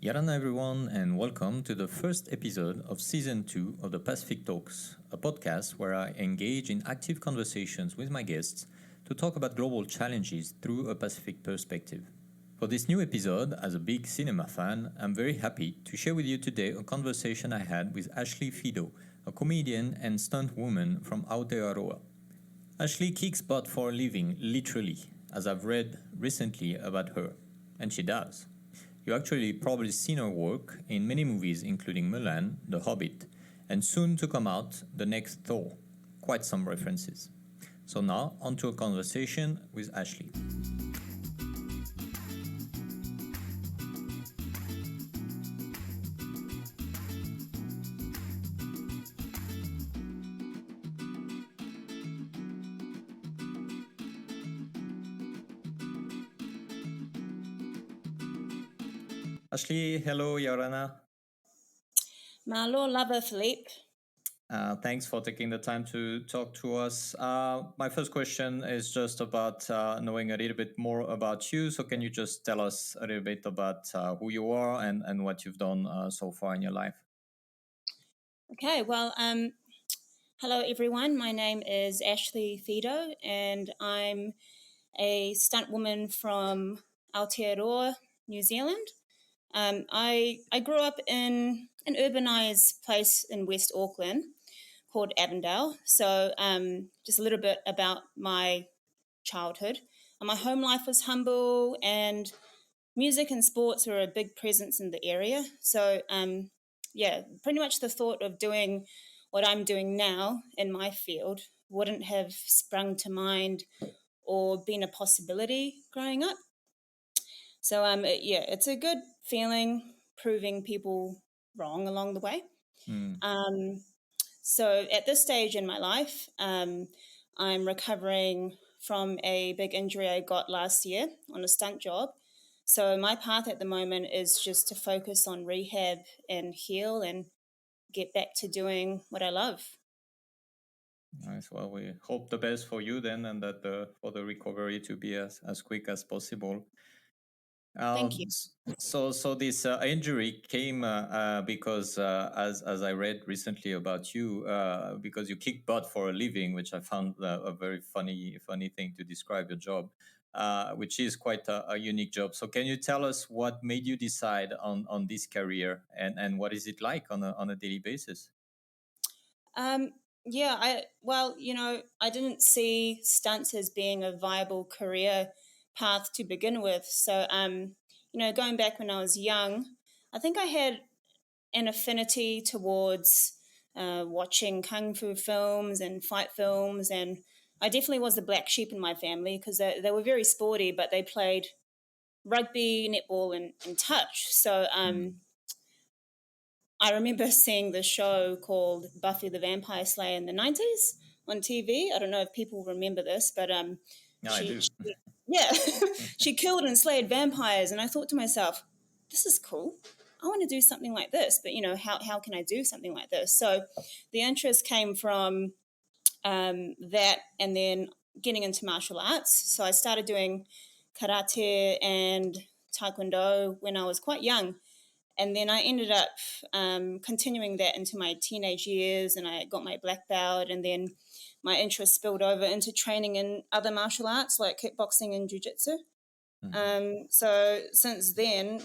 Ora Na everyone, and welcome to the first episode of Season 2 of the Pacific Toks, a podcast where I engage in active conversations with my guests to talk about global challenges through a Pacific perspective. For this new episode, as a big cinema fan, I'm very happy to share with you today a conversation I had with Ashlee Fidow, a comedian and stunt woman from Aotearoa. Ashlee kicks butt for a living, literally, as I've read recently about her, and she does. You actually probably seen her work in many movies including Mulan, The Hobbit, and soon to come out, the next Thor. Quite some references. So now, on to a conversation with Ashlee. Ashlee, hello, Ora Na. Malo, lava, Philippe. Thanks for taking the time to talk to us. My first question is just about knowing a little bit more about you. So, can you just tell us a little bit about who you are and what you've done so far in your life? Okay, well, hello everyone. My name is Ashlee Fidow, and I'm a stunt woman from Aotearoa, New Zealand. I grew up in an urbanised place in West Auckland called Avondale. So, just a little bit about my childhood. My home life was humble, and music and sports are a big presence in the area. So, yeah, pretty much the thought of doing what I'm doing now in my field wouldn't have sprung to mind or been a possibility growing up. So, yeah, it's a good feeling proving people wrong along the way. Mm. So, at this stage in my life, I'm recovering from a big injury I got last year on a stunt job. So, my path at the moment is just to focus on rehab and heal and get back to doing what I love. Nice. Well, we hope the best for you then, and that for the recovery to be as quick as possible. Thank you. So this injury came because, as I read recently about you, because you kick butt for a living, which I found a very funny thing to describe your job, which is quite a unique job. So can you tell us what made you decide on this career, and what is it like on a daily basis? Um, yeah, I didn't see stunts as being a viable career path to begin with. So, going back when I was young, I think I had an affinity towards watching kung fu films and fight films, and I definitely was the black sheep in my family because they were very sporty, but they played rugby, netball, and touch. So, Mm. I remember seeing the show called Buffy the Vampire Slayer in the 90s on TV. I don't know if people remember this, but Yeah, I she, do. she yeah, she killed and slayed vampires. And I thought to myself, this is cool. I want to do something like this, but how can I do something like this? So the interest came from that, and then getting into martial arts. So I started doing karate and taekwondo when I was quite young, and then I ended up continuing that into my teenage years, and I got my black belt, and then my interest spilled over into training in other martial arts like kickboxing and jiu-jitsu. So since then,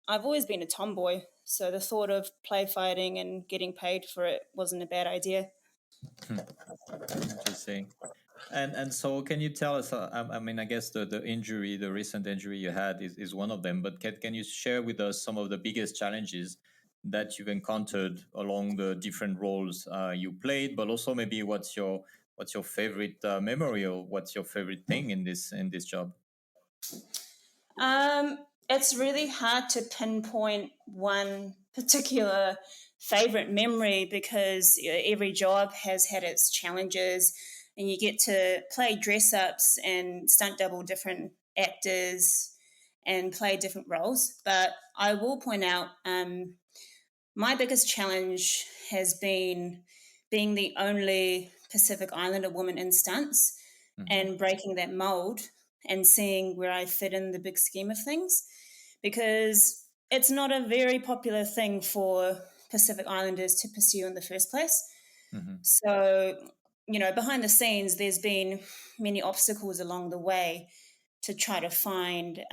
I've always been a tomboy, so the thought of play fighting and getting paid for it wasn't a bad idea. Interesting. And so, can you tell us? I mean, I guess the injury, the recent injury you had, is one of them. But can you share with us some of the biggest challenges that you've encountered along the different roles you played? But also, maybe what's your favorite memory, or what's your favorite thing in this job? It's really hard to pinpoint one particular favorite memory because every job has had its challenges, and you get to play dress ups and stunt double different actors and play different roles. But I will point out my biggest challenge has been being the only Pacific Islander woman in stunts Mm-hmm. and breaking that mold and seeing where I fit in the big scheme of things. Because it's not a very popular thing for Pacific Islanders to pursue in the first place. Mm-hmm. So, behind the scenes, there's been many obstacles along the way to try to find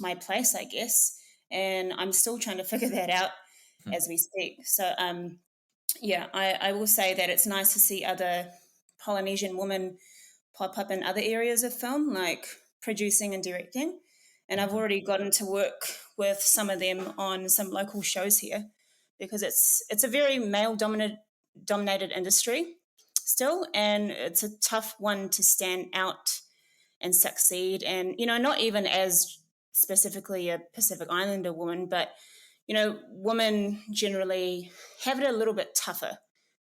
my place, I guess. And I'm still trying to figure that out as we speak. So, yeah, I will say that it's nice to see other Polynesian women pop up in other areas of film, like producing and directing. And I've Mm-hmm. already gotten to work with some of them on some local shows here, because it's a very male dominated industry still, and it's a tough one to stand out and succeed. And not even as specifically a Pacific Islander woman, but women generally have it a little bit tougher,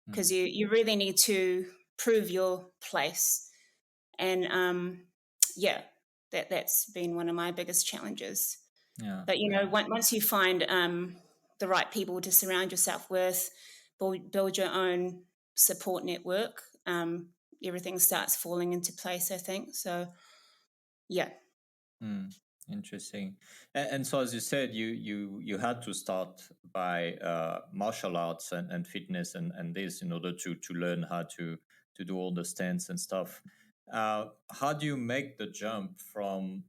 because you really need to prove your place. And yeah, that's been one of my biggest challenges. Yeah. But once you find the right people to surround yourself with, build your own support network, everything starts falling into place, I think. So yeah. Mm, interesting. And so, as you said, you had to start by martial arts and fitness and this in order to learn how to do all the stance and stuff. How do you make the jump from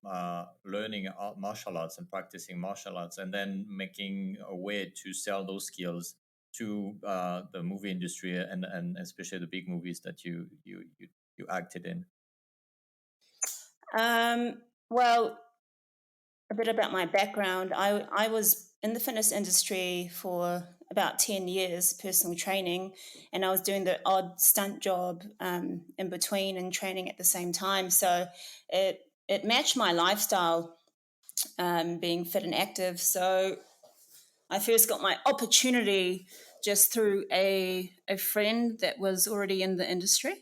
learning martial arts and practicing martial arts and then making a way to sell those skills to the movie industry and especially the big movies that you acted in? Well, a bit about my background. I was in the fitness industry for about 10 years, personal training, and I was doing the odd stunt job in between and training at the same time. So it matched my lifestyle, being fit and active. So I first got my opportunity just through a friend that was already in the industry.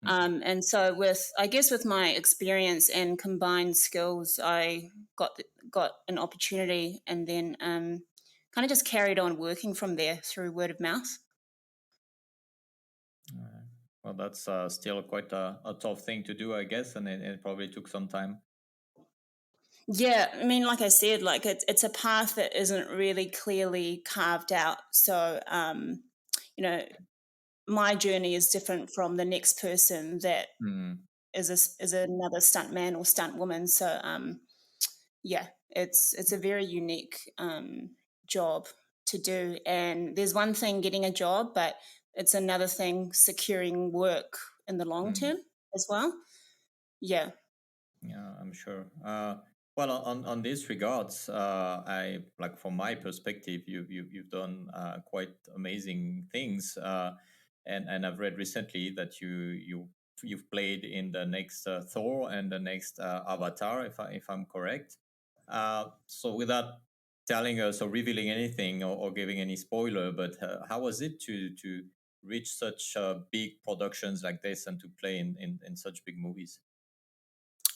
And so, with my experience and combined skills, I got an opportunity, and then kind of just carried on working from there through word of mouth. Alright. Well, that's still quite a tough thing to do, I guess, and it probably took some time. Yeah, I mean, like I said, like it's a path that isn't really clearly carved out. So, you know, my journey is different from the next person that Mm, is another stunt man or stunt woman. So, yeah, it's a very unique job to do. And there's one thing getting a job, but it's another thing securing work in the long mm. term as well. Yeah. Yeah, I'm sure. Well, on these regards, I like from my perspective, you've done quite amazing things, and I've read recently that you've played in the next Thor and the next Avatar, if I'm correct. So without telling us or revealing anything or giving any spoiler, but how was it to reach such big productions like this and to play in such big movies?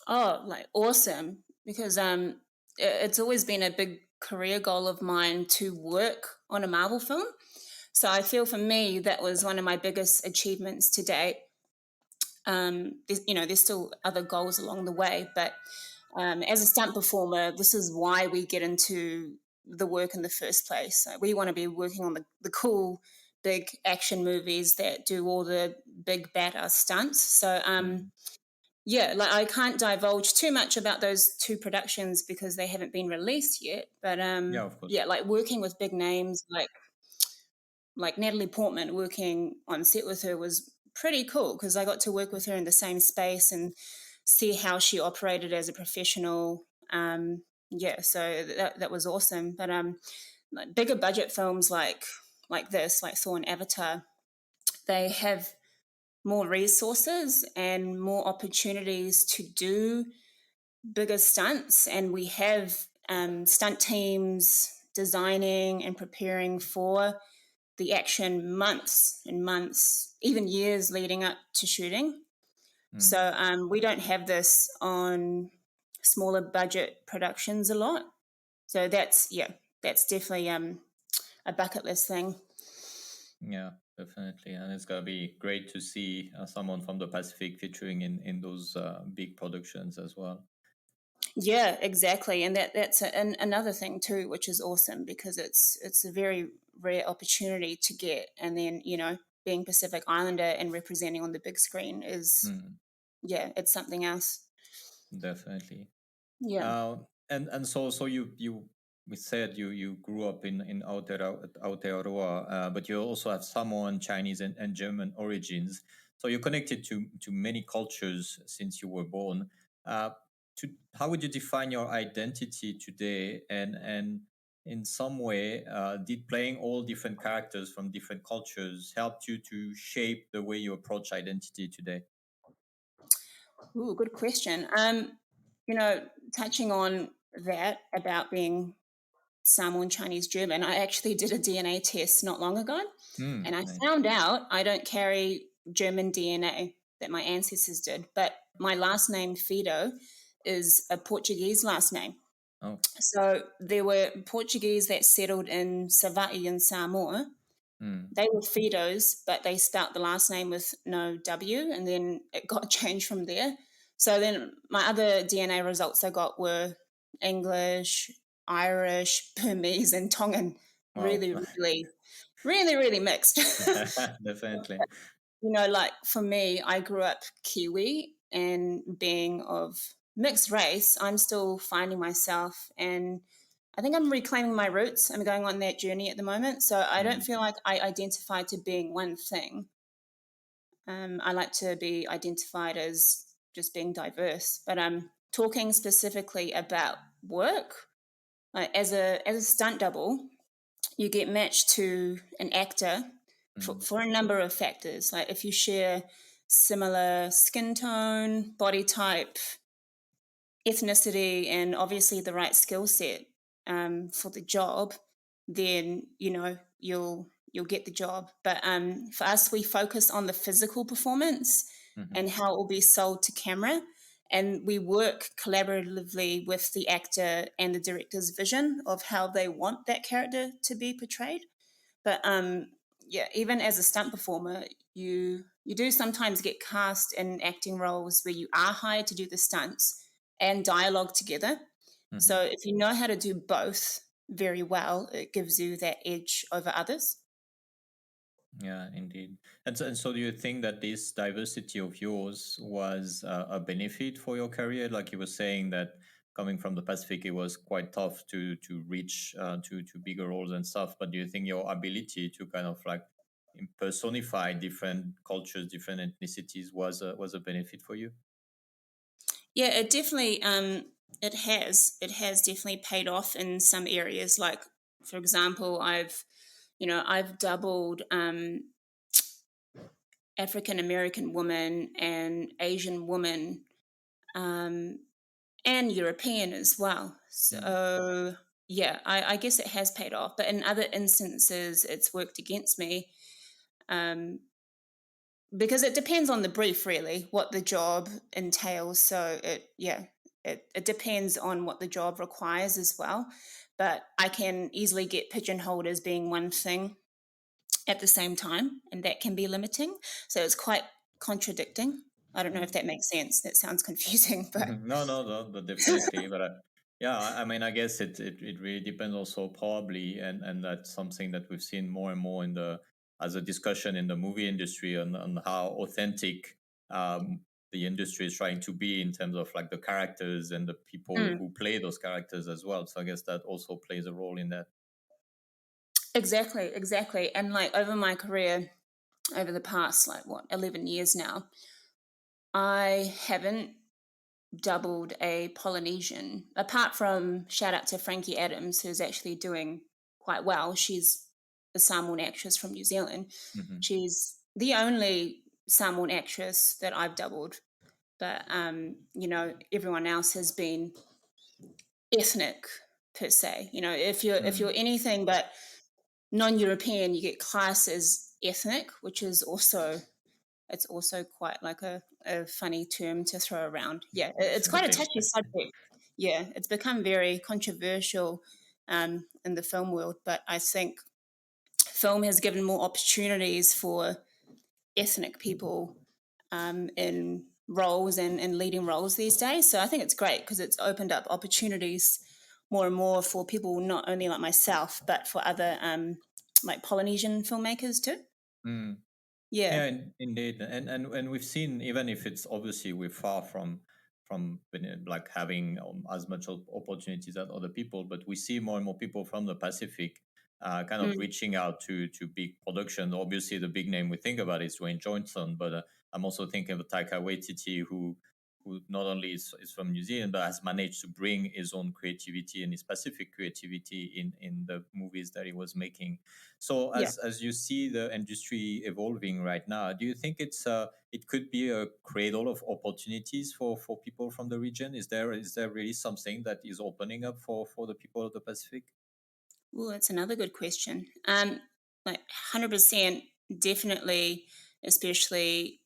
Oh, like awesome. Because it's always been a big career goal of mine to work on a Marvel film. So I feel for me that was one of my biggest achievements to date. There's still other goals along the way, but as a stunt performer, this is why we get into the work in the first place. We want to be working on the cool, big action movies that do all the big badass stunts. So Mm. yeah, like I can't divulge too much about those two productions because they haven't been released yet. But Yeah, of course. yeah, like working with big names like Natalie Portman, working on set with her was pretty cool because I got to work with her in the same space and see how she operated as a professional. Yeah, so that was awesome. But like bigger budget films like this, like Thor and Avatar, they have more resources and more opportunities to do bigger stunts, and we have stunt teams designing and preparing for the action months and months, even years leading up to shooting. Mm. So we don't have this on smaller budget productions a lot. So that's definitely a bucket list thing. Yeah, definitely. And it's gonna be great to see someone from the Pacific featuring in those big productions as well. Yeah, exactly, and that's another thing too, which is awesome because it's a very rare opportunity to get, and then being Pacific Islander and representing on the big screen is Mm, yeah, it's something else. definitely. Yeah. And so you we said you grew up in Aotearoa, but you also have Samoan, Chinese, and German origins. So you're connected to many cultures since you were born. Uh, to how would you define your identity today? And in some way, did playing all different characters from different cultures help you to shape the way you approach identity today? Ooh, good question. You know, touching on that about being Samoan, Chinese, German, I actually did a DNA test not long ago, Hmm. and I Nice. found out I don't carry German DNA that my ancestors did, but my last name Fido is a Portuguese last name. Oh. So there were Portuguese that settled in Savaii and Samoa. Hmm. They were Fidos, but they spelt the last name with no W, and then it got changed from there. So then my other DNA results I got were English, Irish, Burmese, and Tongan. Wow. Really, really, really, really mixed. Definitely. Like for me, I grew up Kiwi, and being of mixed race, I'm still finding myself, and I think I'm reclaiming my roots. I'm going on that journey at the moment. So I don't Mm, feel like I identify to being one thing. I like to be identified as just being diverse. But I'm talking specifically about work. Like as a stunt double, you get matched to an actor for, mm, for a number of factors. Like if you share similar skin tone, body type, ethnicity, and obviously the right skill set for the job, then you'll get the job. But for us, we focus on the physical performance mhm, and how it will be sold to camera. And we work collaboratively with the actor and the director's vision of how they want that character to be portrayed. But yeah, even as a stunt performer, you do sometimes get cast in acting roles where you are hired to do the stunts and dialogue together. mhm. So if you know how to do both very well, it gives you that edge over others. Yeah, indeed. And so do you think that this diversity of yours was a benefit for your career? Like you were saying that coming from the Pacific, it was quite tough to reach to bigger roles and stuff. But do you think your ability to kind of like personify different cultures, different ethnicities was a benefit for you? Yeah, it definitely it has definitely paid off in some areas. Like for example, I've doubled African American woman and Asian woman, um, and European as well. Mm, So yeah, I guess it has paid off, but in other instances, it's worked against me, um, because it depends on the brief, really, what the job entails. So it depends on what the job requires as well. But I can easily get pigeonholed as being one thing at the same time, and that can be limiting. So it's quite contradicting. I don't know if mm. that makes sense. That sounds confusing, but No, but definitely. But yeah, I mean, I guess it really depends also probably, and that's something that we've seen more and more in the as a discussion in the movie industry on how authentic um, the industry is trying to be in terms of like the characters and the people mm, who play those characters as well. So I guess that also plays a role in that. exactly, exactly. And like over my career, over the past like what 11 years now, I haven't doubled a Polynesian. Apart from shout out to Frankie Adams, who's actually doing quite well. She's a Samoan actress from New Zealand. Hmm. She's the only Samoan actress that I've doubled. But everyone else has been ethnic per se. If you're Mm. anything but non-European, you get classed as ethnic, which is also it's also quite like a funny term to throw around. Yeah, it's quite a Definitely. touchy subject. Yeah, it's become very controversial in the film world, but I think film has given more opportunities for ethnic people in roles and leading roles these days. So I think it's great because it's opened up opportunities more and more for people, not only like myself, but for other like Polynesian filmmakers too. Mm. Yeah. Yeah, indeed, and we've seen, even if it's obviously we're far from like having as much opportunities as other people, but we see more and more people from the Pacific kind of Mm. reaching out to big productions. Obviously, the big name we think about is Dwayne Johnson, but I'm also thinking of Taika Waititi, who not only is from New Zealand but has managed to bring his own creativity and his Pacific creativity in the movies that he was making. So Yeah. as you see the industry evolving right now, do you think it could be a cradle of opportunities for people from the region? Is there really something that is opening up for the people of the Pacific? Well, that's another good question. Like 100% definitely, especially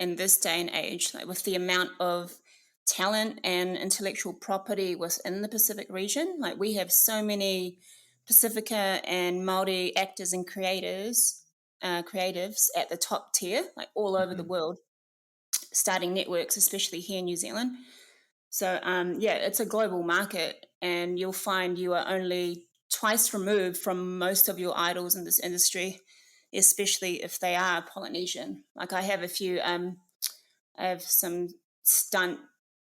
in this day and age, like with the amount of talent and intellectual property within the Pacific region. Like we have so many Pacifica and Māori actors and creatives at the top tier, like all over the Hmm. world, starting networks, especially here in New Zealand. So yeah, it's a global market, and you'll find you are only twice removed from most of your idols in this industry, especially if they are Polynesian. Like I have some stunt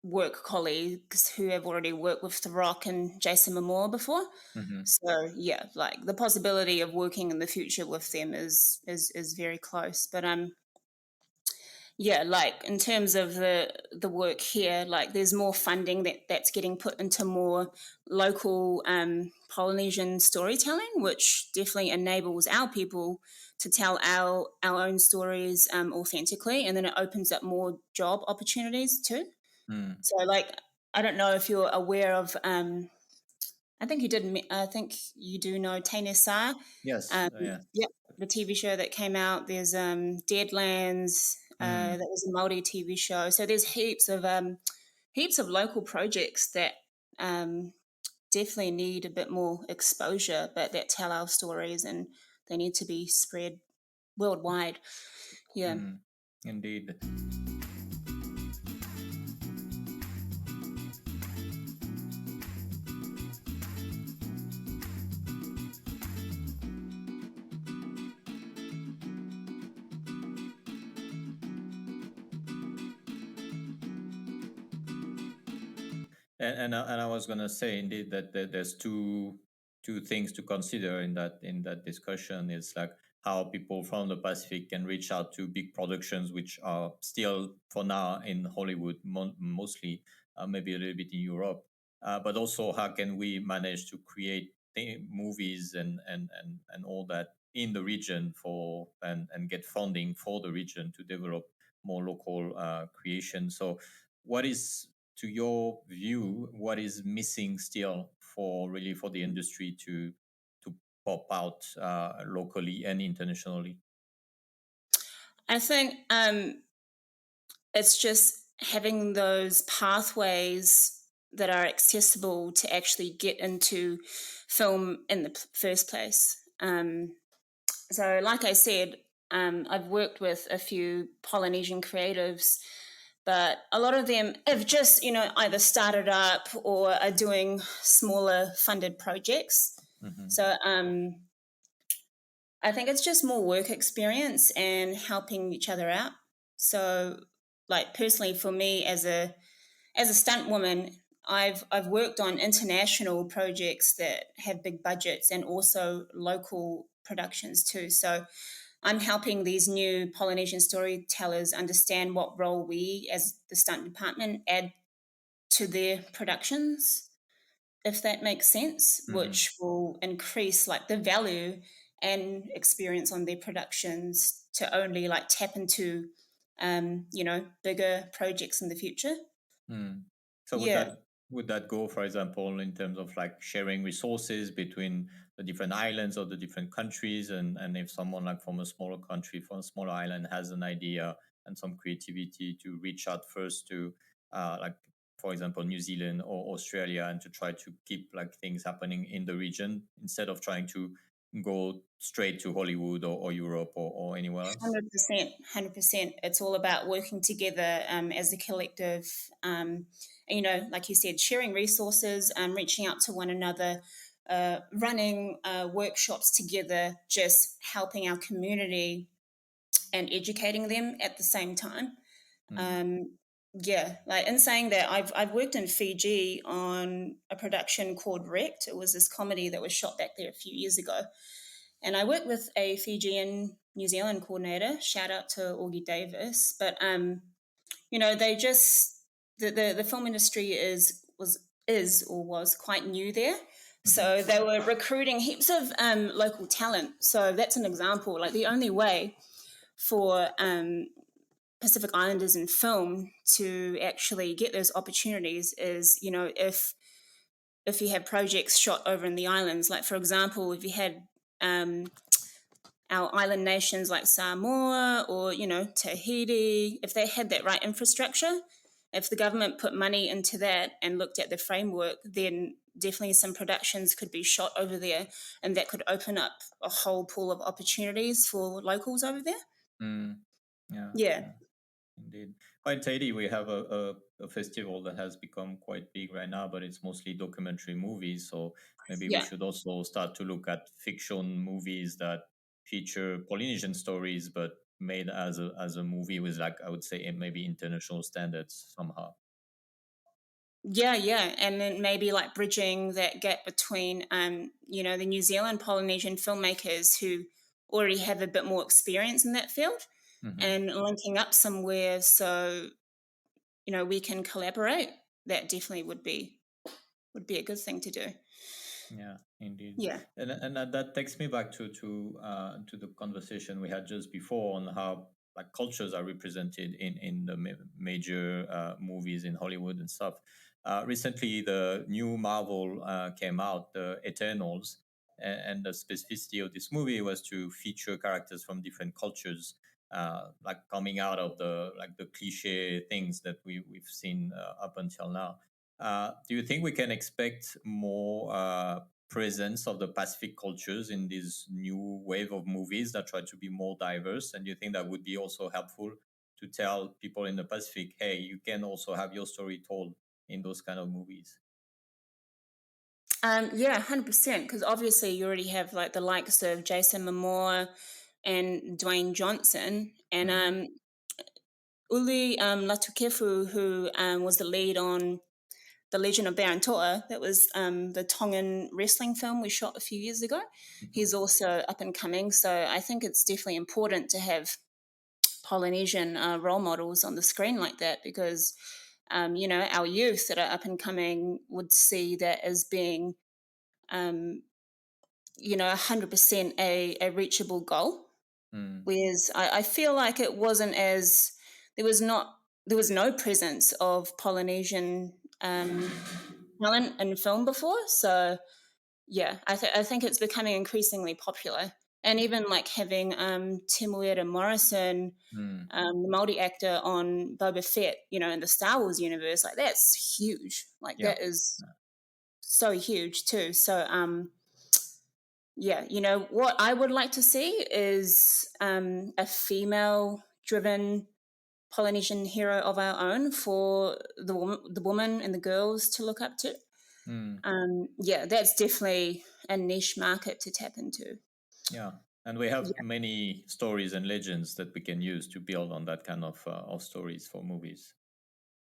work colleagues who have already worked with The Rock and Jason Momoa before. Hmm. So yeah, like the possibility of working in the future with them is very close. But yeah, like in terms of the work here, like there's more funding that's getting put into more local Polynesian storytelling, which definitely enables our people to tell our own stories authentically, and then it opens up more job opportunities too. Mm. So like I don't know if you're aware of I think you did. I think you do know Taine Sa. Yes, Um, yeah. yeah, the TV show that came out. There's Deadlands. Mm. That was a multi TV show. So there's heaps of local projects that um, definitely need a bit more exposure, but that tell our stories, and they need to be spread worldwide. Yeah. Mm. Indeed. And I was gonna say indeed that there's two things to consider in that discussion. It's like how people from the Pacific can reach out to big productions, which are still for now in Hollywood mostly, maybe a little bit in Europe, but also how can we manage to create movies and all that in the region for and get funding for the region to develop more local creation. So what is, to your view, what is missing still for the industry to pop out locally and internationally? I think it's just having those pathways that are accessible to actually get into film in the first place. So, like I said, I've worked with a few Polynesian creatives, but a lot of them have just, either started up or are doing smaller funded projects. Hmm. So, I think it's just more work experience and helping each other out. So, like personally, for me as a stunt woman, I've worked on international projects that have big budgets and also local productions too. So I'm helping these new Polynesian storytellers understand what role we as the stunt department add to their productions, if that makes sense, Hmm. which will increase like the value and experience on their productions to only like tap into bigger projects in the future. Mm. So would Yeah. that go, for example, in terms of like sharing resources between the different islands or the different countries, and if someone like from a smaller country, from a smaller island, has an idea and some creativity, to reach out first to like, for example, New Zealand or Australia, and to try to keep like things happening in the region instead of trying to go straight to Hollywood or Europe or anywhere else? 100%, 100%. It's all about working together as a collective. And, like you said, sharing resources, reaching out to one another, running workshops together, just helping our community and educating them at the same time. Mm. Um, yeah, like in saying that, I've worked in Fiji on a production called Wrecked. It was this comedy that was shot back there a few years ago, and I worked with a Fijian New Zealand coordinator. Shout out to Augie Davis. But they just the film industry was quite new there. Mm-hmm. So they were recruiting heaps of local talent. So that's an example. Like the only way for Pacific Islanders in film to actually get those opportunities is, if you have projects shot over in the islands. Like for example, if you had um, our island nations like Samoa or Tahiti, if they had that right infrastructure, if the government put money into that and looked at the framework, then definitely some productions could be shot over there, and that could open up a whole pool of opportunities for locals over there. Mm. Yeah, Yeah, yeah, indeed. Well, in Tahiti, we have a festival that has become quite big right now, but it's mostly documentary movies. So maybe we yeah. should also start to look at fiction movies that feature Polynesian stories, but made as a movie with, like, I would say, maybe international standards somehow. Yeah, and then maybe like bridging that gap between, the New Zealand Polynesian filmmakers who already have a bit more experience in that field, Hmm. and linking up somewhere so we can collaborate. That definitely would be a good thing to do. Yeah, indeed. Yeah, And that takes me back to the conversation we had just before on how, like, cultures are represented in the major movies in Hollywood and stuff. Recently, the new Marvel came out, the Eternals, and the specificity of this movie was to feature characters from different cultures, like coming out of the cliche things that we've seen up until now. Do you think we can expect more presence of the Pacific cultures in this new wave of movies that try to be more diverse? And do you think that would be also helpful to tell people in the Pacific, hey, you can also have your story told in those kind of movies? yeah, 100%. Because obviously you already have like the likes of Jason Momoa and Dwayne Johnson, and Mm. Uli Latukefu, who was the lead on The Legend of Baron Toa. That was the Tongan wrestling film we shot a few years ago. Mhm. He's also up and coming. So I think it's definitely important to have Polynesian role models on the screen like that, because, our youth that are up and coming would see that as being, 100% a reachable goal. Mm. Whereas I feel like it wasn't as, there was not, there was no presence of Polynesian talent in film before. So yeah, I think it's becoming increasingly popular. And even like having Timuera Morrison, Mm. the Māori actor on Boba Fett, in the Star Wars universe, like that's huge. Like Yeah. that is so huge too. So yeah, what I would like to see is a female driven Polynesian hero of our own for the woman and the girls to look up to. Mm. Yeah, that's definitely a niche market to tap into. Yeah. And we have many stories and legends that we can use to build on that kind of stories for movies.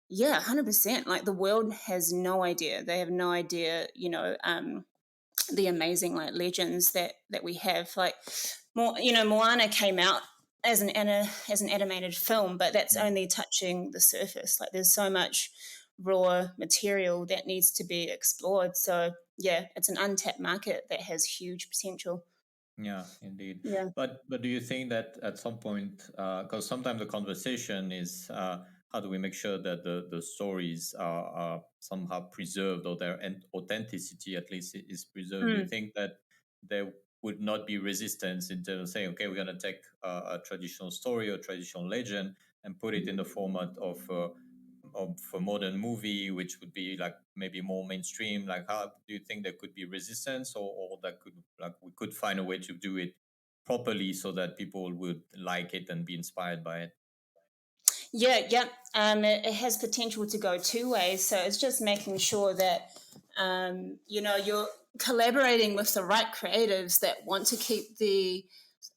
Yeah, 100%. Like the world has no idea. They have no idea, the amazing like legends that we have. Like more, Moana came out as an animated film, but that's Mm. only touching the surface. Like there's so much raw material that needs to be explored. So yeah, it's an untapped market that has huge potential. Yeah, indeed. Yeah. But do you think that at some point, because sometimes the conversation is, how do we make sure that the stories are somehow preserved, or their authenticity at least is preserved? Do you Mm. think that there would not be resistance in terms of saying, okay, we're going to take a traditional story or traditional legend and put it in the format of a modern movie, which would be like maybe more mainstream? Like, how do you think there could be resistance, or that could, like, we could find a way to do it properly so that people would like it and be inspired by it? Yeah. It has potential to go two ways. So it's just making sure that you're collaborating with the right creatives that want to keep the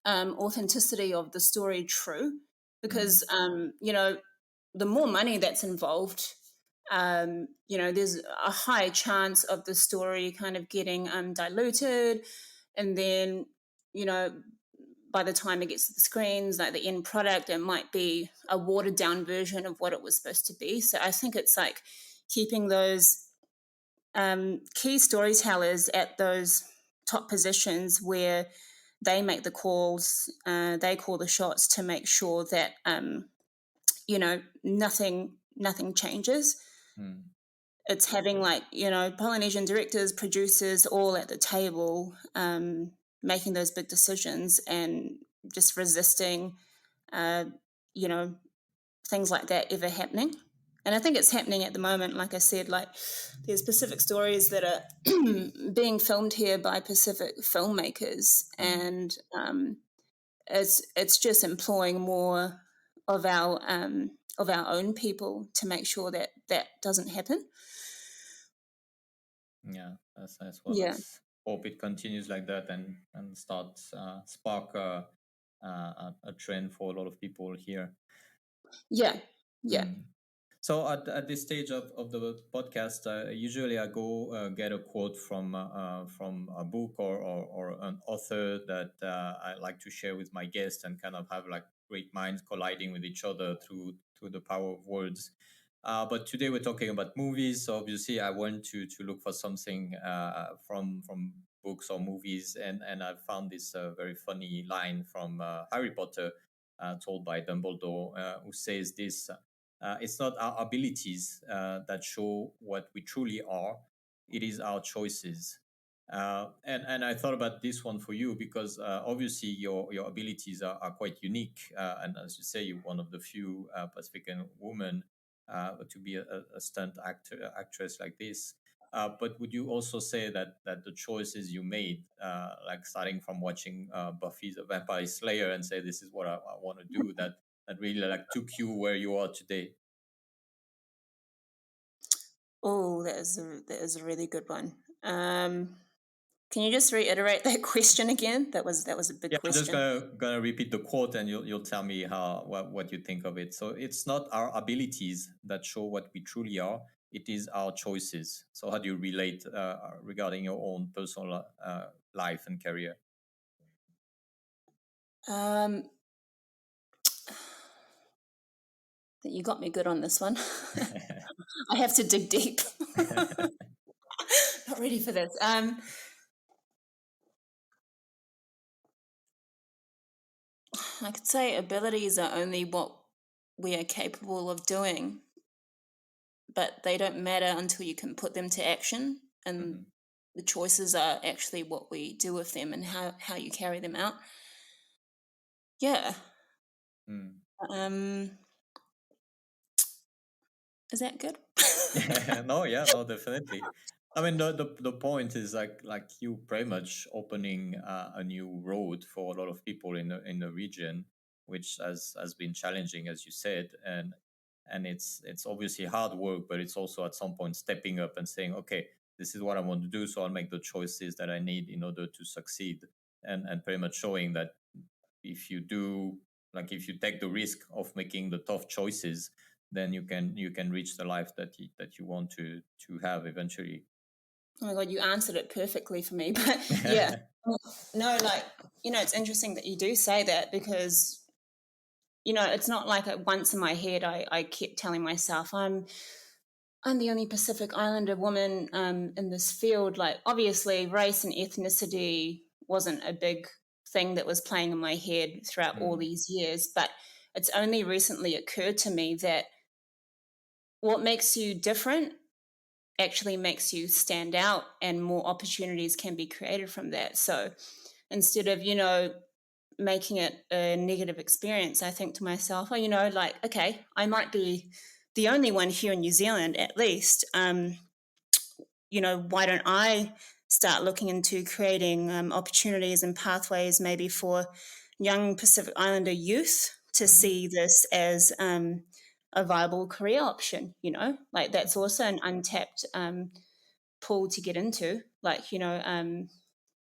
authenticity of the story true, because the more money that's involved, there's a high chance of the story kind of getting diluted, and then you know by the time it gets to the screens, like the end product, it might be a watered down version of what it was supposed to be. So I think it's like keeping those key storytellers at those top positions where they make the calls, they call the shots to make sure that nothing changes. Mm. It's having like Polynesian directors, producers all at the table, making those big decisions and just resisting, uh, you know, things like that ever happening. And I think it's happening at the moment. Like I said, like there's Pacific stories that are being filmed here by Pacific filmmakers, Mm. and it's just employing more of our own people to make sure that that doesn't happen. Yeah, that's nice. Well, Yeah, let's hope it continues like that and starts spark a trend for a lot of people here. yeah, yeah. Mm. So at this stage of the podcast, usually I go get a quote from a book or an author that I like to share with my guests and kind of have like great minds colliding with each other through the power of words. But today we're talking about movies, so obviously I want to look for something from books or movies, and I found this very funny line from Harry Potter, told by Dumbledore, who says this. It's not our abilities that show what we truly are. It is our choices. And I thought about this one for you because obviously your abilities are quite unique. And as you say, you're one of the few Pacifican women to be a stunt actress like this. But would you also say that the choices you made, like starting from watching Buffy the Vampire Slayer and say this is what I want to do, that really like took you where you are today? Oh, that is a really good one. Can you just reiterate that question again? That was a big Yeah, I'm just question. gonna repeat the quote, and you'll tell me how what you think of it. So it's not our abilities that show what we truly are; it is our choices. So how do you relate regarding your own personal life and career? Um, you got me good on this one. I have to dig deep. Not ready for this. I could say abilities are only what we are capable of doing, but they don't matter until you can put them to action. And Mhm. the choices are actually what we do with them and how you carry them out. Yeah. Mm. Um, is that good? No, yeah, no, definitely. I mean, the point is like you pretty much opening a new road for a lot of people in the region, which has been challenging, as you said, and it's obviously hard work, but it's also at some point stepping up and saying, okay, this is what I want to do, so I'll make the choices that I need in order to succeed, and pretty much showing that if you do, like, if you take the risk of making the tough choices, then you can reach the life that you want to have eventually. Oh my God, you answered it perfectly for me. But yeah, no, like, it's interesting that you do say that because, it's not like at once in my head I kept telling myself I'm the only Pacific Islander woman in this field. Like, obviously, race and ethnicity wasn't a big thing that was playing in my head throughout all Mm, these years, but it's only recently occurred to me that what makes you different actually makes you stand out, and more opportunities can be created from that. So instead of, making it a negative experience, I think to myself, oh, like, okay, I might be the only one here in New Zealand, at least, why don't I start looking into creating opportunities and pathways maybe for young Pacific Islander youth to see this as a viable career option, like that's also an untapped pool to get into, like,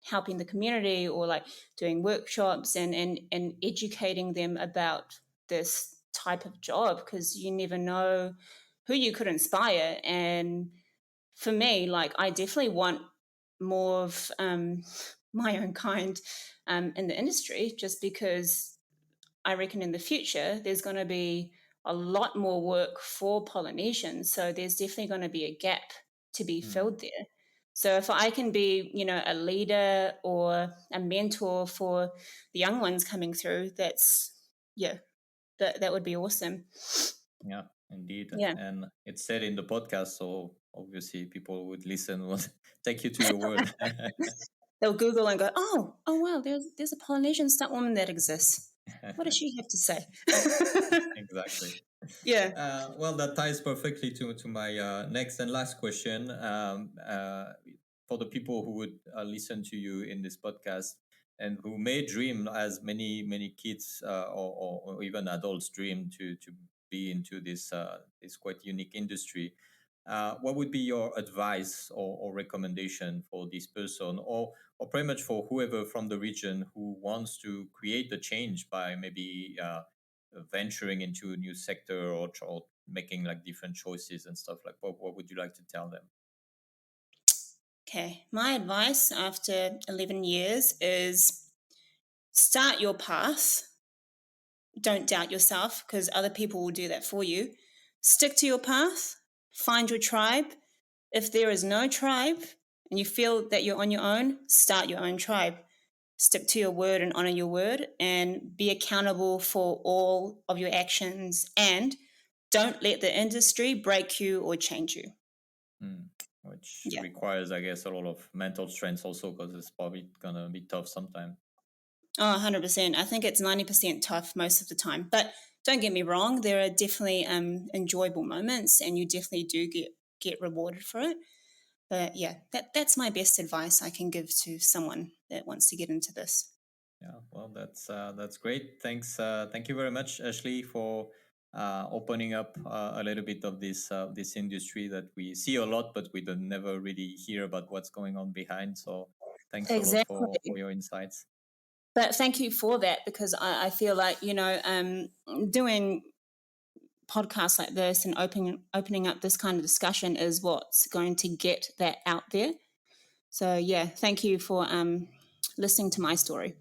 helping the community or like doing workshops and educating them about this type of job, because you never know who you could inspire. And for me, like, I definitely want more of my own kind in the industry, just because I reckon in the future there's going to be a lot more work for Polynesians. So there's definitely going to be a gap to be filled there. So if I can be, a leader or a mentor for the young ones coming through, that would be awesome. Yeah, indeed. Yeah. And it's said in the podcast, so obviously people would listen, will take you to your word. They'll Google and go, oh wow, there's a Polynesian stunt woman that exists. What does she have to say? Exactly. Yeah. Well, that ties perfectly to my next and last question. For the people who would listen to you in this podcast and who may dream, as many kids or even adults dream to be into this quite unique industry, what would be your advice or recommendation for this person, or pretty much for whoever from the region who wants to create the change by maybe venturing into a new sector or making like different choices and stuff? Like what would you like to tell them? Okay. My advice after 11 years is start your path. Don't doubt yourself, because other people will do that for you. Stick to your path. Find your tribe. If there is no tribe and you feel that you're on your own, start your own tribe. Stick to your word and honor your word, and be accountable for all of your actions, and don't let the industry break you or change you. Which Yeah. requires, I guess, a lot of mental strength also, because it's probably gonna be tough sometimes. Oh, 100%. I think it's 90% tough most of the time. But don't get me wrong, there are definitely enjoyable moments, and you definitely do get rewarded for it. But yeah, that's my best advice I can give to someone that wants to get into this. Yeah, well, that's great. Thank you very much, Ashlee, for opening up a little bit of this industry that we see a lot, but we don't never really hear about what's going on behind. So, thanks a lot for Exactly. your insights. But thank you for that, because I feel like, doing podcasts like this and opening up this kind of discussion is what's going to get that out there. So yeah, thank you for listening to my story.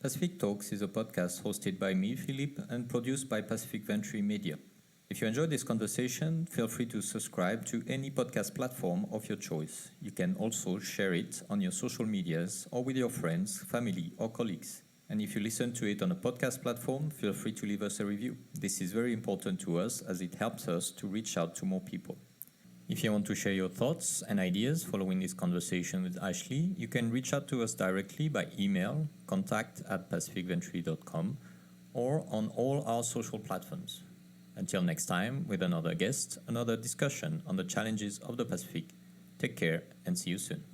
Pacific Talks is a podcast hosted by me, Philippe, and produced by Pacific Venture Media. If you enjoyed this conversation, feel free to subscribe to any podcast platform of your choice. You can also share it on your social medias or with your friends, family, or colleagues. And if you listen to it on a podcast platform, feel free to leave us a review. This is very important to us, as it helps us to reach out to more people. If you want to share your thoughts and ideas following this conversation with Ashlee, you can reach out to us directly by email, contact@pacificventure.com, or on all our social platforms. Until next time, with another guest, another discussion on the challenges of the Pacific. Take care and see you soon.